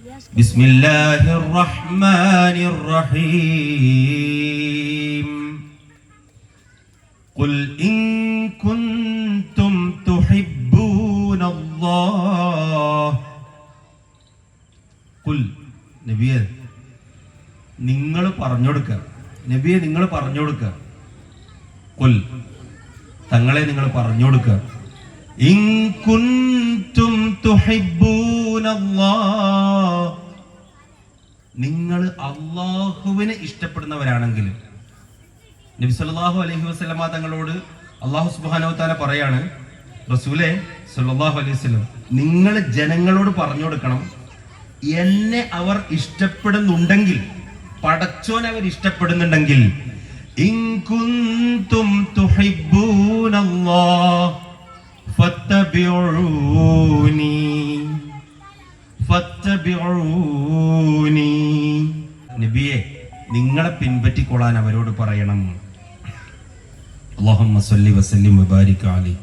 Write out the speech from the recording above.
ബിസ്മില്ലാഹിർ റഹ്മാനിർ റഹീം. ഖുൽ ഇൻ കുൻതും തുഹിബ്ബൂനല്ലാഹ്. ഖുൽ നബിയെ നിങ്ങൾ പറഞ്ഞു കൊടുക്കുക. നബിയെ നിങ്ങൾ പറഞ്ഞു കൊടുക്കുക. ഖുൽ തങ്ങളെ നിങ്ങൾ പറഞ്ഞു കൊടുക്കുക. ഇൻ കുൻതും തുഹിബ്ബൂനല്ലാഹ്, നിങ്ങൾ അല്ലാഹുവിനെ ഇഷ്ടപ്പെടുന്നവരാണെങ്കിൽ. നബി സല്ലല്ലാഹു അലൈഹി വസല്ലമ തങ്ങളോട് അല്ലാഹു സുബ്ഹാനഹു വ തആല പറയാണ്, റസൂലേ സല്ലല്ലാഹു അലൈഹി വസല്ലം, നിങ്ങൾ ജനങ്ങളോട് പറഞ്ഞു കൊടുക്കണം, എന്നെ അവർ ഇഷ്ടപ്പെടുന്നുണ്ടെങ്കിൽ, പടച്ചോൻ അവർ ഇഷ്ടപ്പെടുന്നുണ്ടെങ്കിൽ, ഇൻ കുൻതും തുഹിബ്ബൂനല്ലാഹ് ഫത്തബിഊനി ഫത്തബിഊനി. നബിയെ നിങ്ങളെ പിൻപറ്റിക്കൊള്ളാൻ അവരോട് പറയണം. അല്ലാഹുമ്മ സ്വല്ലി വസല്ലിം വബാരിക് അലൈഹി.